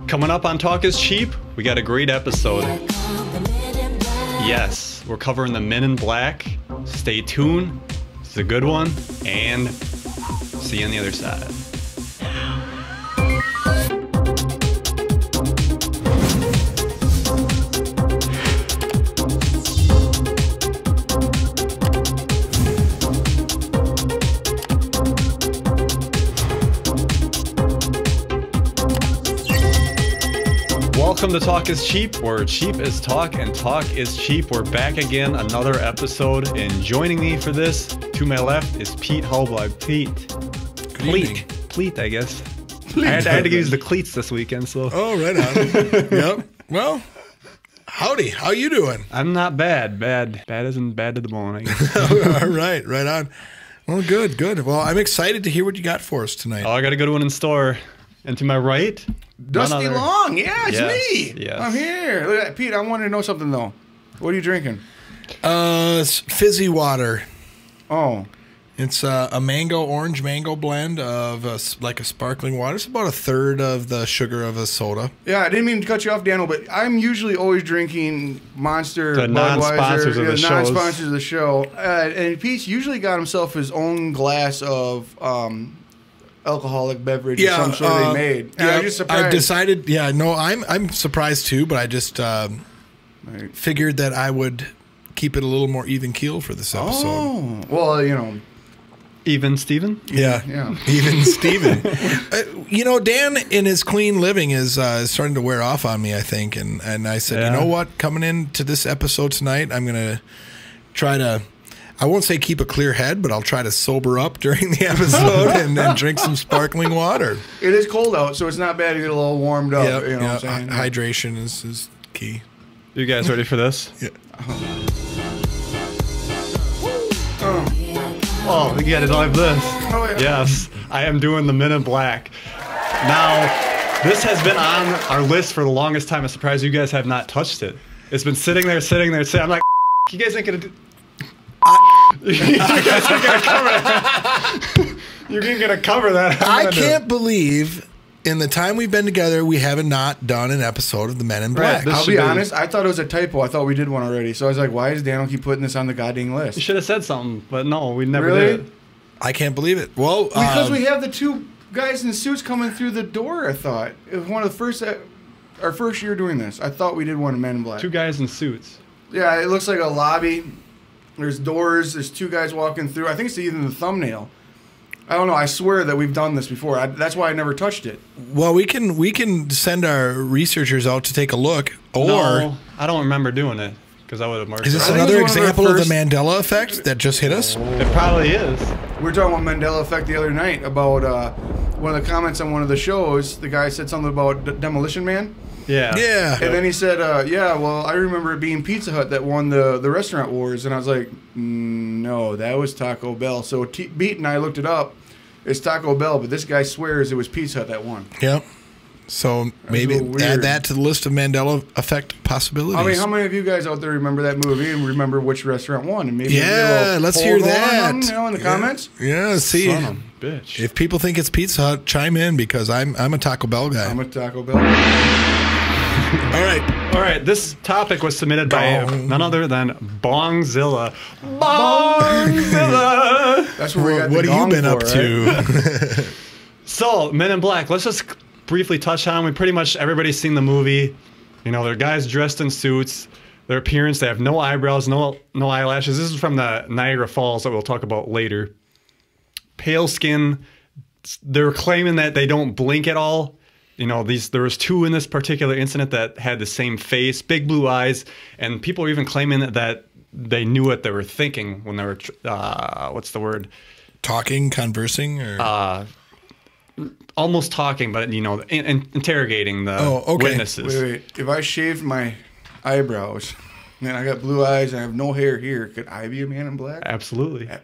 Coming up on Talk is Cheap, we got a great episode. Yes, we're covering the Men in Black. Stay tuned. It's a good one. And see you on the other side. Welcome to Talk is Cheap, where cheap is talk and talk is cheap. We're back again, another episode, and joining me for this, to my left, is Pete Halbleib. Pleat, I guess. I had to use the cleats this weekend, so. Oh, right on. Yep. Well, howdy. How you doing? I'm not bad. Bad isn't bad to the bone, I guess. All right, right on. Well, good. Well, I'm excited to hear what you got for us tonight. Oh, I got a good one in store. And to my right, Dusty Long. Yeah, it's me. Yes. I'm here. Look at that. Pete, I want to know something, though. What are you drinking? It's fizzy water. Oh. It's a orange mango blend of like a sparkling water. It's about a third of the sugar of a soda. Yeah, I didn't mean to cut you off, Daniel, but I'm usually always drinking Monster, the non-sponsors of the show. Non-sponsors of the show. And Pete's usually got himself his own glass of alcoholic beverage of some sort they made. And I'm just surprised. I've decided, I'm surprised too, but I just figured that I would keep it a little more even keel for this episode. Oh, well, you know. Even Steven? Yeah. Even Steven. Dan in his clean living is starting to wear off on me, I think. And I said, you know what? Coming into this episode tonight, I'm going to try to, I won't say keep a clear head, but I'll try to sober up during the episode and then drink some sparkling water. It is cold out, so it's not bad to get a little warmed up. Yep, you know what I'm saying? Hydration is key. You guys ready for this? Yeah. Oh, we got to like this. Oh, yeah. Yes, I am doing the Men in Black. Now, this has been on our list for the longest time. I'm surprised you guys have not touched it. It's been sitting there. I'm like, you guys ain't going to do... you guys ain't going to cover that. You ain't going to cover that. I can't believe... In the time we've been together, we haven't not done an episode of the Men in Black. Right, I'll be honest, I thought it was a typo. I thought we did one already. So I was like, why does Daniel keep putting this on the goddamn list? You should have said something, but no, we never Really? did. I can't believe it. Well, Because we have the two guys in suits coming through the door, I thought. It was one of the first, our first year doing this. I thought we did one of Men in Black. Two guys in suits. Yeah, it looks like a lobby. There's doors. There's two guys walking through. I think it's even the thumbnail. I don't know. I swear that we've done this before. That's why I never touched it. well, we can send our researchers out to take a look, or No, I don't remember doing it because I would have marked is it. this I think another it was one of our example of first- the Mandela effect that just hit us? It probably is. We were talking about Mandela Effect the other night about one of the comments on one of the shows. The guy said something about Demolition Man. Yeah. Yeah. And then he said, well, I remember it being Pizza Hut that won the restaurant wars. And I was like, no, that was Taco Bell. So Beat and I looked it up. It's Taco Bell, but this guy swears it was Pizza Hut that won. Yep. So maybe a little weird. add that to the list of Mandela effect possibilities. I mean, how many of you guys out there remember that movie and remember which restaurant won? And maybe Yeah, maybe a little let's poll hear going that. on, in the comments. Yeah, see. Son of a bitch. If people think it's Pizza Hut, chime in because I'm a Taco Bell guy. I'm a Taco Bell. All right. All right, this topic was submitted by none other than Bongzilla. Bongzilla! That's where we got What the have you gong been for, up right? to? So, Men in Black, let's just briefly touch on. Everybody's seen the movie. You know, they're guys dressed in suits. Their appearance, they have no eyebrows, no eyelashes. This is from the Niagara Falls that we'll talk about later. Pale skin. They're claiming that they don't blink at all. You know, there was two in this particular incident that had the same face, big blue eyes, and people are even claiming that they knew what they were thinking when they were, what's the word? Talking, conversing, or Almost talking, but, you know, interrogating the witnesses. Wait. If I shaved my eyebrows and I got blue eyes and I have no hair here, could I be a Man in Black? Absolutely. I'm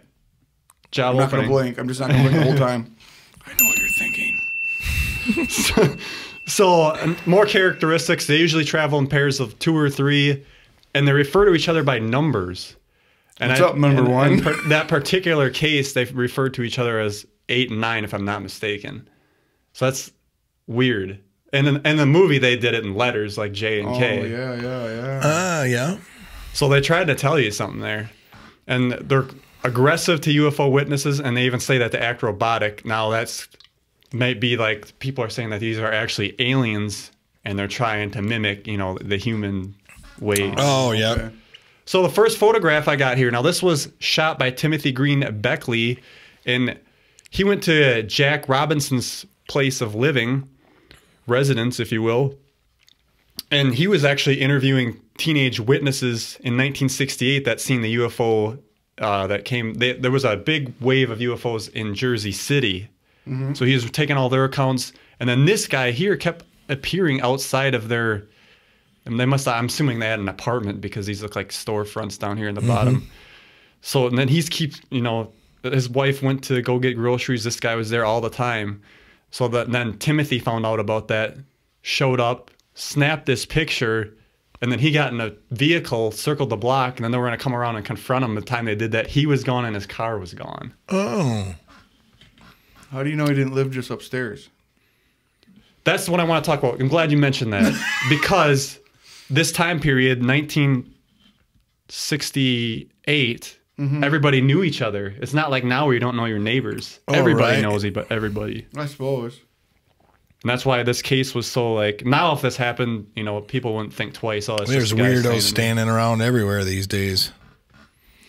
Job not going opening. to blink. I'm just not going to blink the whole time. I know what you're thinking. So more characteristics. They usually travel in pairs of 2 or 3, and they refer to each other by numbers. And What's up, number one? That particular case, they referred to each other as 8 and 9, if I'm not mistaken. So that's weird. And in the movie, they did it in letters like J and K. Oh, yeah. Yeah. So they tried to tell you something there. And they're aggressive to UFO witnesses, and they even say that they act robotic. Now, that's might be like people are saying that these are actually aliens, and they're trying to mimic, you know, the human ways. Oh, yeah. Okay. So the first photograph I got here, now this was shot by Timothy Green Beckley, and he went to Jack Robinson's place of living, residence, if you will, and he was actually interviewing teenage witnesses in 1968 that seen the UFO that came. There was a big wave of UFOs in Jersey City, so he was taking all their accounts, and then this guy here kept appearing outside of their. And they must. I'm assuming they had an apartment because these look like storefronts down here in the bottom. So and then you know, his wife went to go get groceries. This guy was there all the time. So then Timothy found out about that, showed up, snapped this picture, and then he got in a vehicle, circled the block, and then they were going to come around and confront him. The time they did that, he was gone and his car was gone. Oh. How do you know he didn't live just upstairs? That's what I want to talk about. I'm glad you mentioned that because this time period, 1968, everybody knew each other. It's not like now where you don't know your neighbors. Oh, everybody right. knows everybody. I suppose. And that's why this case was so like, now if this happened, you know, people wouldn't think twice. Oh, it's There's just a guy weirdos standing around everywhere these days.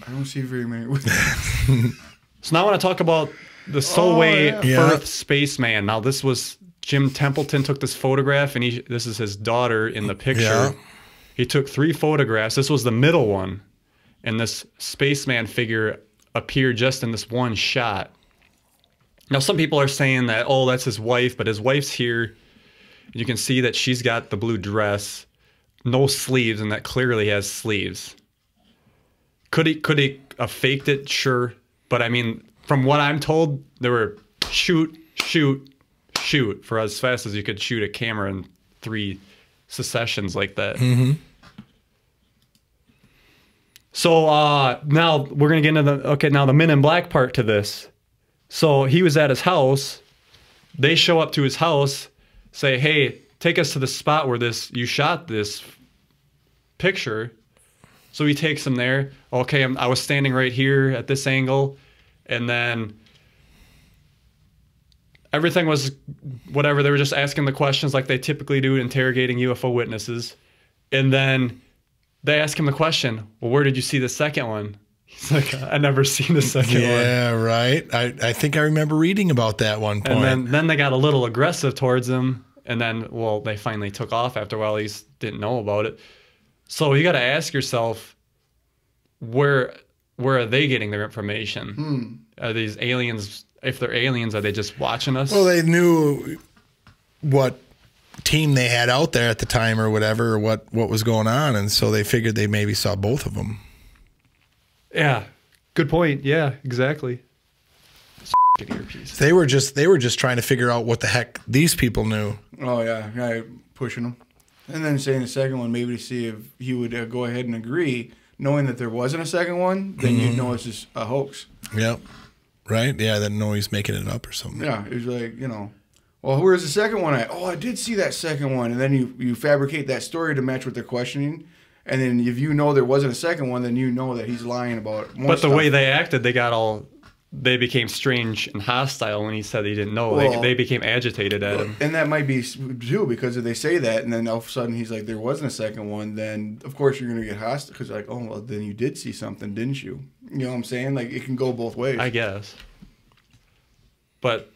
I don't see very many with that. So now I want to talk about the Solway yeah. Firth Spaceman. Now this was Jim Templeton took this photograph, and this is his daughter in the picture. Yeah. He took 3 photographs. This was the middle one, and this spaceman figure appeared just in this one shot. Now some people are saying that, oh, that's his wife, but his wife's here. You can see that she's got the blue dress, no sleeves, and that clearly has sleeves. Could he have faked it? Sure, but I mean, from what I'm told, there were shoot for as fast as you could shoot a camera in 3 successions like that. So now we're gonna get into the Men in Black part to this. So he was at his house. They show up to his house, say, "Hey, take us to the spot where you shot this picture." So he takes them there. Okay, I was standing right here at this angle, and then everything was whatever. They were just asking the questions like they typically do, interrogating UFO witnesses. And then they ask him the question, well, where did you see the second one? He's like, I never seen the second one. Yeah, right. I think I remember reading about that one point. And then they got a little aggressive towards him. And then, well, they finally took off after a while. He didn't know about it. So you got to ask yourself, where are they getting their information? Are these aliens... If they're aliens, are they just watching us? Well, they knew what team they had out there at the time or whatever, or what was going on, and so they figured they maybe saw both of them. Yeah, good point. Yeah, exactly. Earpiece. They were just trying to figure out what the heck these people knew. Oh yeah, right, pushing them, and then saying the second one maybe to see if he would go ahead and agree, knowing that there wasn't a second one, then you'd know it's just a hoax. Yep. Right? Yeah, that know he's making it up or something. Yeah, it was like, you know, well, where's the second one at? Oh, I did see that second one. And then you fabricate that story to match what they're questioning. And then if you know there wasn't a second one, then you know that he's lying about more But the stuff. way they acted, they became strange and hostile when he said he didn't know. Well, they became agitated at him. And that might be too, because if they say that and then all of a sudden he's like, there wasn't a second one, then of course you're going to get hostile because you're like, oh, well, then you did see something, didn't you? You know what I'm saying? Like, it can go both ways. I guess. But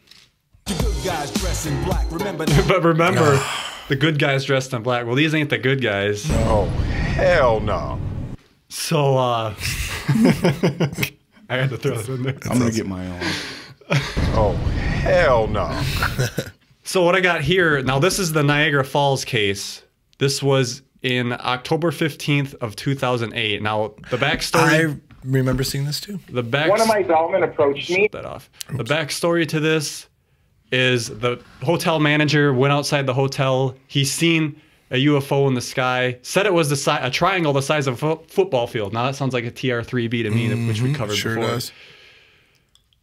The good guys dressed in black. Remember the good guys dressed in black. Well, these ain't the good guys. Oh, hell no. So, I had to throw that in there. I'm going to get my own. Oh, hell no. So what I got here, now this is the Niagara Falls case. This was in October 15th of 2008. Now, the backstory... I remember seeing this too. One of my bellmen approached me. That off. The backstory to this is the hotel manager went outside the hotel. He seen a UFO in the sky. Said it was a triangle the size of a football field. Now that sounds like a TR-3B to me, which we covered sure before. Does.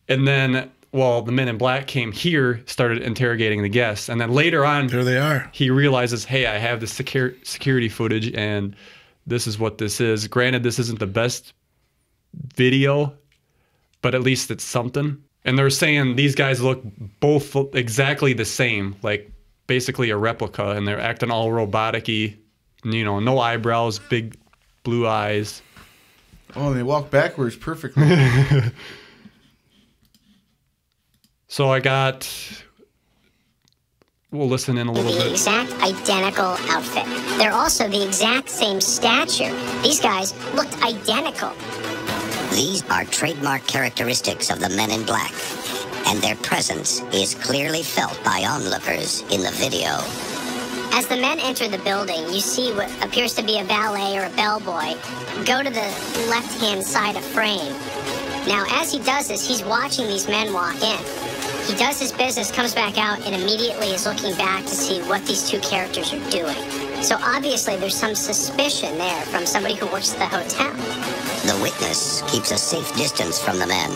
And then well, the Men in Black came here, started interrogating the guests, and then later on, There they are. he realizes, hey, I have the security footage, and this is what this is. Granted, this isn't the best video, but at least it's something. And they're saying these guys look both exactly the same, like basically a replica, and they're acting all robotic-y, you know, no eyebrows, big blue eyes. Oh, they walk backwards perfectly. So we'll listen in a little the bit. exact identical outfit. They're also the exact same stature. These guys looked identical. These are trademark characteristics of the Men in Black, and their presence is clearly felt by onlookers in the video. As the men enter the building, you see what appears to be a valet or a bellboy go to the left-hand side of frame. Now, as he does this, he's watching these men walk in. He does his business, comes back out, and immediately is looking back to see what these two characters are doing. So obviously there's some suspicion there from somebody who works at the hotel. The witness keeps a safe distance from the men.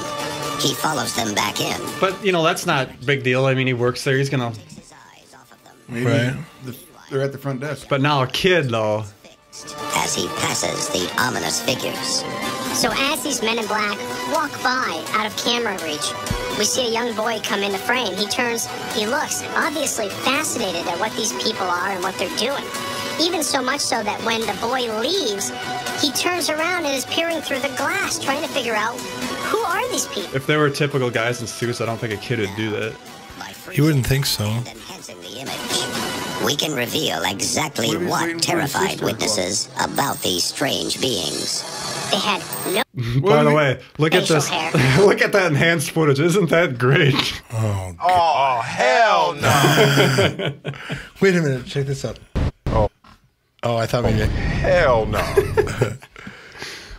He follows them back in. But, you know, that's not a big deal. I mean, he works there. He's going to... His eyes off of them. Maybe they're at the front desk. But now a kid, though. As he passes the ominous figures. So as these Men in Black walk by out of camera reach, we see a young boy come into frame. He turns, he looks, obviously fascinated at what these people are and what they're doing. Even so much so that when the boy leaves, he turns around and is peering through the glass, trying to figure out, who are these people? If they were typical guys in suits, I don't think a kid would do that. You wouldn't think so. And enhancing the image, we can reveal exactly What are we waiting what for the terrified sister witnesses about these strange beings. They had no By the way, look at facial this. hair. Look at that enhanced footage. Isn't that great? Oh, Oh, hell no. wait a minute. Check this out. Oh, I thought maybe. Hell no.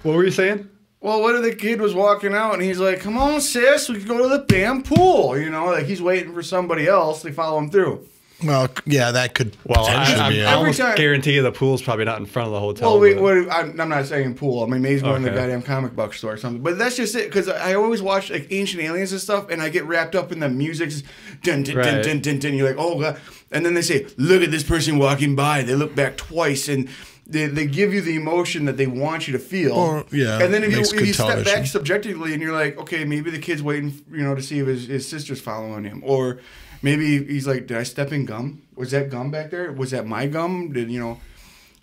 What were you saying? Well, what if the kid was walking out and he's like, come on, sis, we can go to the damn pool. You know, like he's waiting for somebody else. They follow him through. Well, yeah, that could Well, potentially be. I almost Every time- guarantee you the pool's probably not in front of the hotel. Well, but- I'm not saying pool. I mean, maybe he's going to the Okay. goddamn comic book store or something. But that's just it, because I always watch like Ancient Aliens and stuff, and I get wrapped up in the music. Dun, dun, Right. dun, dun, dun, dun. You're like, oh, God. And then they say, look at this person walking by. They look back twice, and they give you the emotion that they want you to feel. Or, yeah, And then if makes you good step television. back subjectively, and you're like, okay, maybe the kid's waiting, you know, to see if his sister's following him, or maybe he's like, did I step in gum? Was that gum back there? Was that my gum? Did you know?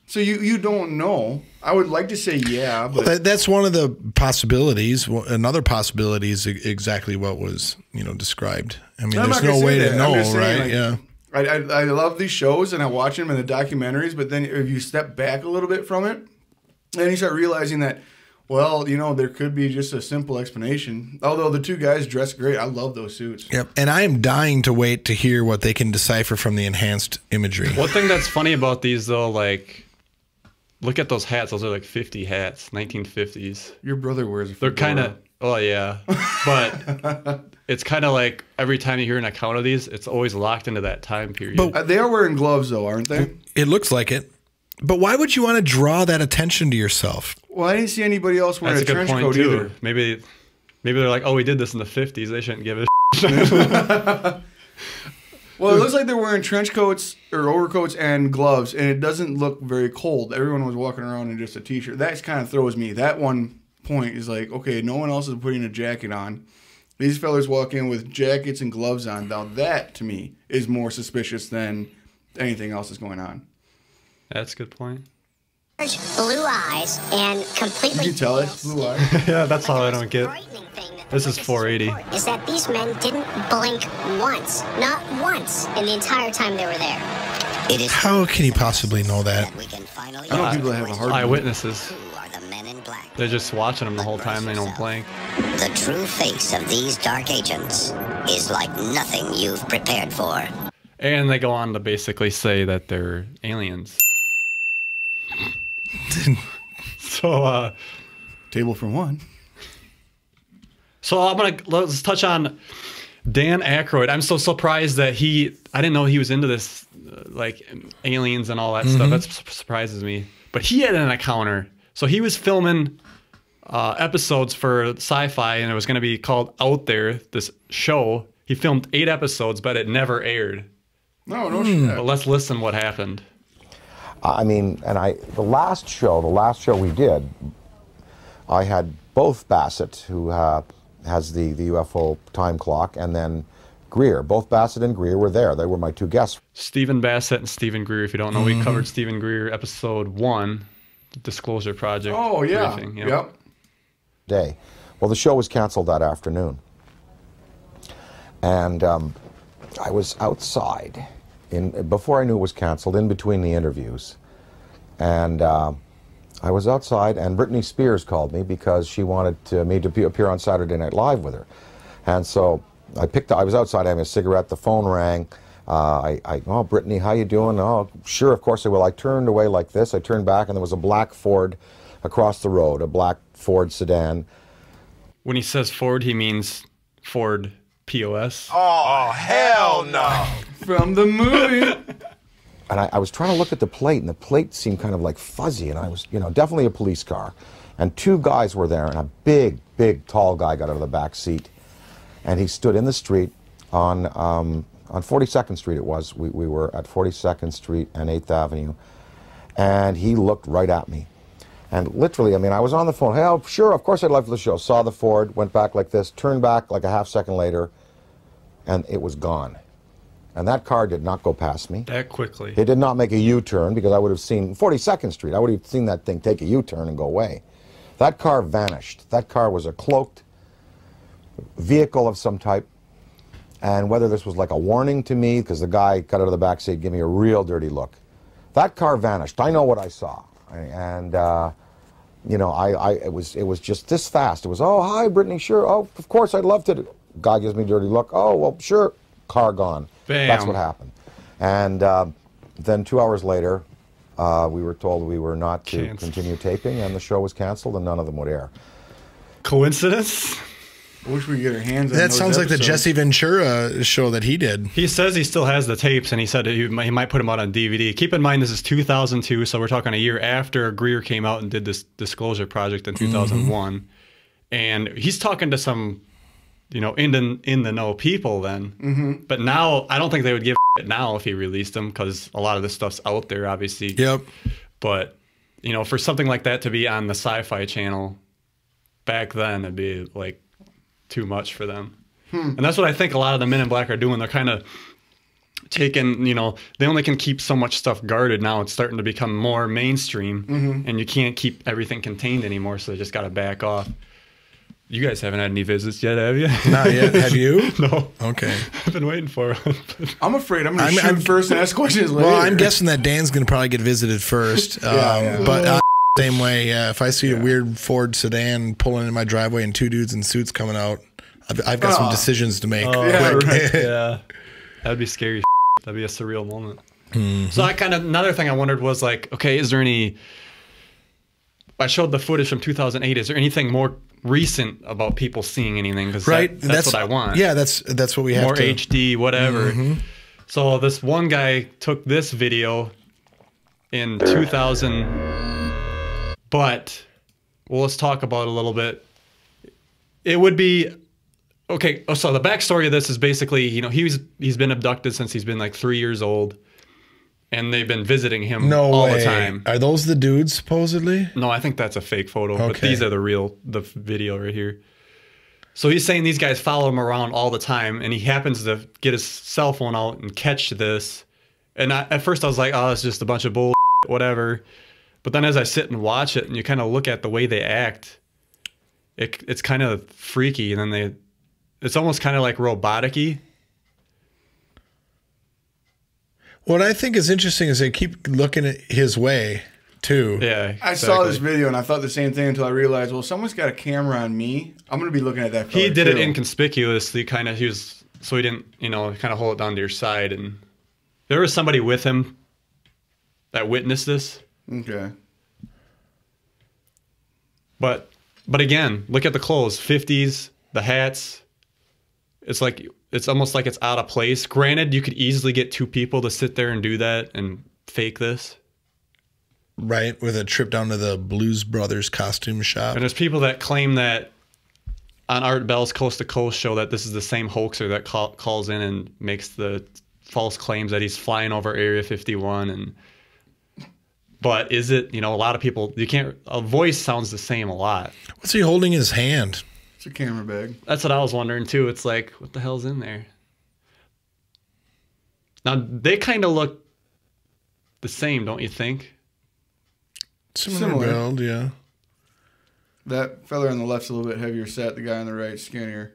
So you don't know. I would like to say yeah, but That's one of the possibilities. Another possibility is exactly what was described. I mean, I'm there's not gonna no say way that. to I'm know, just saying, right? like, Yeah. I love these shows and I watch them and the documentaries, but then if you step back a little bit from it, then you start realizing that, well, there could be just a simple explanation. Although the two guys dress great. I love those suits. Yep. And I am dying to wait to hear what they can decipher from the enhanced imagery. One thing that's funny about these, though, like, look at those hats. Those are like 50 hats, 1950s. Your brother wears a They're fedora. kind of, oh, yeah. But it's kind of like every time you hear an account of these, it's always locked into that time period. But- They are wearing gloves, though, aren't they? It looks like it. But why would you want to draw that attention to yourself? Well, I didn't see anybody else wearing That's a a good trench point, coat too. either. Maybe they're like, oh, we did this in the 50s. They shouldn't give a Well, it looks like they're wearing trench coats or overcoats and gloves, and it doesn't look very cold. Everyone was walking around in just a t-shirt. That kind of throws me. That one point is like, okay, no one else is putting a jacket on. These fellas walk in with jackets and gloves on. Now that, to me, is more suspicious than anything else that's going on. That's a good point. blue eyes and completely You can tell pale it's blue skin. eyes. Yeah, that's all I The don't most get. frightening thing that This is witnesses 480. report is that these men didn't blink once, not once, in the entire time they were there. It is How can you possibly know that? we can finally I know people that have a hard Eyewitnesses. who are the Men in Black. They're just watching them the whole time. They don't blink. The true face of these dark agents is like nothing you've prepared for. And they go on to basically say that they're aliens. So, Table for one. So let's touch on Dan Aykroyd. I'm so surprised that I didn't know he was into this, like aliens and all that stuff. That surprises me. But he had an encounter. So he was filming episodes for Sci-Fi, and it was going to be called Out There, this show. He filmed 8 episodes, but it never aired. No shit. But let's listen what happened. I mean, and the last show we did, I had both Bassett, who has the UFO time clock, and then Greer. Both Bassett and Greer were there. They were my 2 guests. Stephen Bassett and Stephen Greer. If you don't know, we covered Stephen Greer episode 1, the Disclosure Project. Oh, yeah. Briefing. Yep. Day. Well, the show was canceled that afternoon. And I was outside before I knew it was canceled, in between the interviews. And I was outside, and Britney Spears called me because she wanted me to appear on Saturday Night Live with her. And so I was outside having a cigarette, the phone rang. Oh, Britney, how you doing? Oh, sure, of course I will. I turned away like this. I turned back, and there was a black Ford across the road, a black Ford sedan. When he says Ford, he means Ford POS. Oh, hell no. From the movie. And I was trying to look at the plate, and the plate seemed kind of like fuzzy, and I was, definitely a police car. And 2 guys were there, and a big, tall guy got out of the back seat. And he stood in the street on 42nd Street it was. We were at 42nd Street and 8th Avenue. And he looked right at me. And literally, I mean, I was on the phone. Hey, oh, sure, of course I'd love for the show. Saw the Ford, went back like this, turned back like a half second later, and it was gone. And that car did not go past me. That quickly. It did not make a U-turn, because I would have seen 42nd Street. I would have seen that thing take a U-turn and go away. That car vanished. That car was a cloaked vehicle of some type. And whether this was like a warning to me, because the guy got out of the back seat, gave me a real dirty look. That car vanished. I know what I saw. And, it was just this fast. It was, oh, hi, Brittany, sure. Oh, of course, I'd love to. Guy gives me a dirty look. Oh, well, sure. Car gone. Bam. That's what happened. And then 2 hours later, we were told we were not to continue taping, and the show was canceled, and none of them would air. Coincidence? I wish we could get our hands on That those sounds like the episodes. Jesse Ventura show that he did. He says he still has the tapes, and he said he might put them out on DVD. Keep in mind, this is 2002, so we're talking a year after Greer came out and did this Disclosure Project in 2001. And he's talking to some, in the know people then. But now, I don't think they would give it now if he released them, because a lot of this stuff's out there, obviously. Yep. But, for something like that to be on the Sci-Fi Channel back then, it'd be like too much for them. And that's what I think a lot of the Men in Black are doing. They're kind of taking, they only can keep so much stuff guarded now. It's starting to become more mainstream, and you can't keep everything contained anymore, so they just got to back off. You guys haven't had any visits yet, have you? Not yet. Have you? No. Okay. I've been waiting for it. I'm afraid I'm going to shoot first and ask questions later. Well, I'm guessing that Dan's going to probably get visited first. But same way, if I see a weird Ford sedan pulling in my driveway and 2 dudes in suits coming out, I've got some decisions to make. Yeah. That'd be scary. That'd be a surreal moment. So another thing I wondered was like, okay, is there any, I showed the footage from 2008. Is there anything more recent about people seeing anything? Because that's what I want. Yeah, that's what we have. More HD, whatever. So this one guy took this video in 2000, but let's talk about it a little bit. It would be okay. So the backstory of this is basically, he's been abducted since he's been like 3 years old, and they've been visiting him all the time. Are those the dudes supposedly? No, I think that's a fake photo, but these are the video right here. So he's saying these guys follow him around all the time, and he happens to get his cell phone out and catch this. And at first I was like, oh, it's just a bunch of bull, whatever. But then as I sit and watch it, and you kind of look at the way they act, it's kind of freaky, and then it's almost kind of like robotic-y. What I think is interesting is they keep looking at his way too. Yeah, exactly. I saw this video and I thought the same thing until I realized, well, someone's got a camera on me. I'm going to be looking at that. He did it inconspicuously, kind of. So he didn't, kind of hold it down to your side. And there was somebody with him that witnessed this. Okay. But again, look at the clothes, 50s, the hats. It's almost like it's out of place. Granted, you could easily get 2 people to sit there and do that and fake this. Right, with a trip down to the Blues Brothers costume shop. And there's people that claim that on Art Bell's Coast to Coast show that this is the same hoaxer that calls in and makes the false claims that he's flying over Area 51. But is it, a lot of people, a voice sounds the same a lot. What's he holding in his hand? It's a camera bag. That's what I was wondering too. It's like, what the hell's in there? Now, they kind of look the same, don't you think? Similar build, yeah. That fella on the left's a little bit heavier set. The guy on the right, skinnier.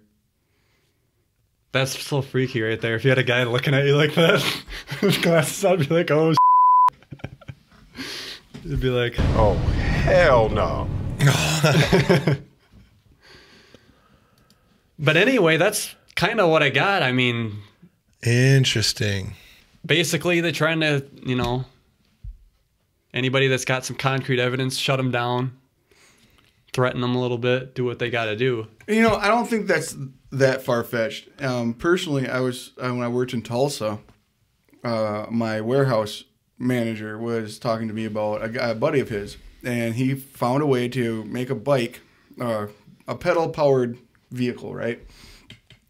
That's so freaky right there. If you had a guy looking at you like that, with glasses on, I'd be like, oh, it'd be like, oh, hell no. But anyway, that's kind of what I got. I mean, interesting. Basically, they're trying to, anybody that's got some concrete evidence, shut them down, threaten them a little bit, do what they got to do. I don't think that's that far-fetched. Personally, when I worked in Tulsa, my warehouse manager was talking to me about a buddy of his, and he found a way to make a bike, a pedal-powered vehicle, right?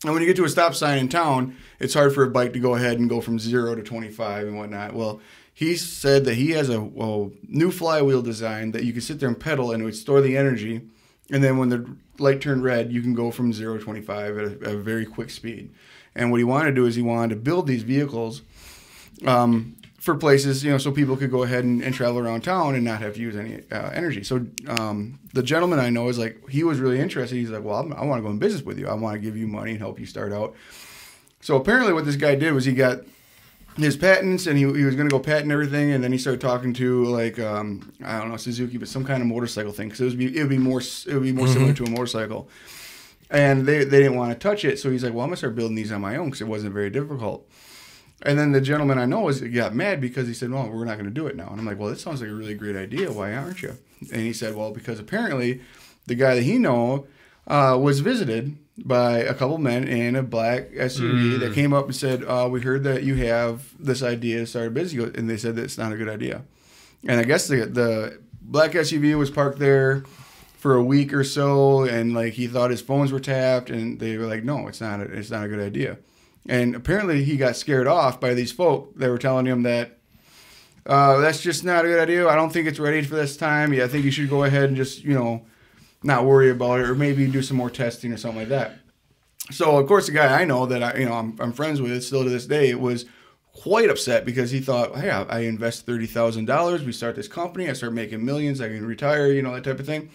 And when you get to a stop sign in town, it's hard for a bike to go ahead and go from 0 to 25 and whatnot. Well, he said that he has a new flywheel design that you can sit there and pedal, and it would store the energy. And then when the light turned red, you can go from 0 to 25 at a very quick speed. And what he wanted to do is he wanted to build these vehicles for places, so people could go ahead and travel around town and not have to use any energy. So the gentleman I know is like, he was really interested. He's like, well, I want to go in business with you. I want to give you money and help you start out. So apparently what this guy did was he got his patents, and he was going to go patent everything, and then he started talking to like I don't know, Suzuki, but some kind of motorcycle thing, because it would be more similar to a motorcycle, and they didn't want to touch it. So he's like, well, I'm gonna start building these on my own because it wasn't very difficult. And then the gentleman I know got mad because he said, well, we're not going to do it now. And I'm like, well, that sounds like a really great idea. Why aren't you? And he said, well, because apparently the guy that he know was visited by a couple men in a black SUV that came up and said, we heard that you have this idea to start a business. And they said that it's not a good idea. And I guess the black SUV was parked there for a week or so, and like he thought his phones were tapped, and they were like, no, it's not a good idea. And apparently he got scared off by these folk that were telling him that that's just not a good idea. I don't think it's ready for this time. Yeah, I think you should go ahead and just, not worry about it, or maybe do some more testing or something like that. So, of course, the guy I know that I'm friends with still to this day was quite upset because he thought, hey, I invest $30,000. We start this company. I start making millions. I can retire, that type of thing.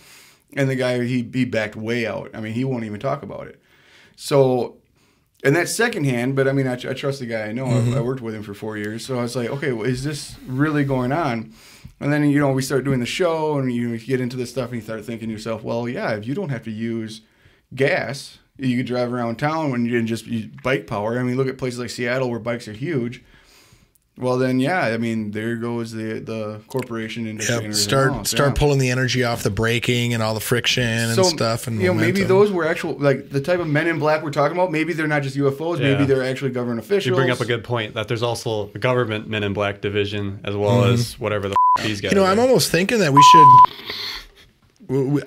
And the guy, he backed way out. I mean, he won't even talk about it. So... And that's secondhand, but I mean, I trust the guy I know. I worked with him for 4 years. So I was like, okay, well, is this really going on? And then, we start doing the show, and you get into this stuff, and you start thinking to yourself, well, yeah, if you don't have to use gas, you could drive around town when you didn't just use bike power. I mean, look at places like Seattle where bikes are huge. Well, then, yeah, I mean, there goes the corporation industry. Yep. Start pulling the energy off the braking and all the friction and stuff. And maybe those were actual, like the type of men in black we're talking about. Maybe they're not just UFOs. Yeah. Maybe they're actually government officials. You bring up a good point that there's also a government men in black division as well as whatever the these guys. I'm almost thinking that we should.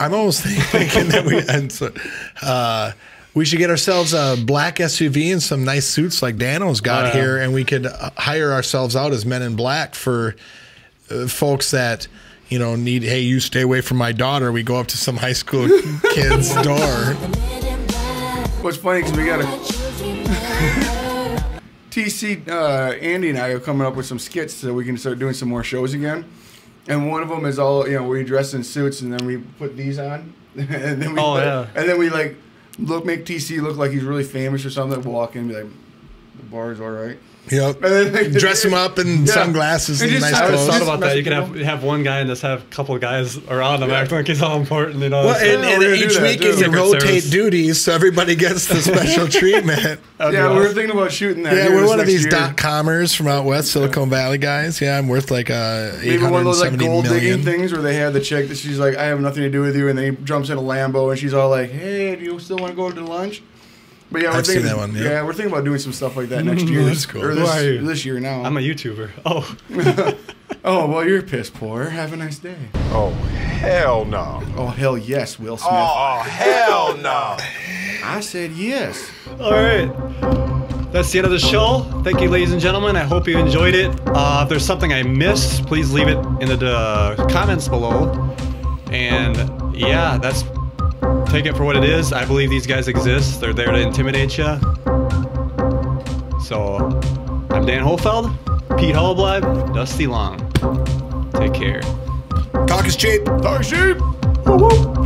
I'm almost thinking that we should get ourselves a black SUV and some nice suits like Dano's got here, and we could hire ourselves out as men in black for folks that, need, hey, you stay away from my daughter. We go up to some high school kid's door. What's funny because we got a TC, Andy and I are coming up with some skits so we can start doing some more shows again. And one of them is all, we dress in suits and then we put these on. And then we make TC look like he's really famous or something. Walk in and be like, the bar's all right. Yep. And then dress him up in sunglasses and nice clothes. I thought about that. You could have one guy and just have a couple of guys around him acting like he's all important. Well, and each week you rotate duties so everybody gets the special treatment. We were thinking about shooting that. Yeah, we're one of these .comers from out west, Silicon Valley guys. Yeah, I'm worth like maybe one of those like gold digging things where they have the chick that she's like, I have nothing to do with you, and then he jumps in a Lambo and she's all like, hey, do you still want to go to lunch? But yeah, I've seen that one. Yeah, we're thinking about doing some stuff like that next year. That's cool. Or this year now. I'm a YouTuber. Oh. Oh, well, you're piss poor. Have a nice day. Oh, hell no. Oh, hell yes, Will Smith. Oh, hell no. I said yes. All right. That's the end of the show. Thank you, ladies and gentlemen. I hope you enjoyed it. If there's something I missed, please leave it in the comments below. And yeah, take it for what it is. I believe these guys exist. They're there to intimidate you. So, I'm Dan Hohlfeld, Pete Halbleib, Dusty Long. Take care. Talk is cheap. Talk is cheap. Woo-woo.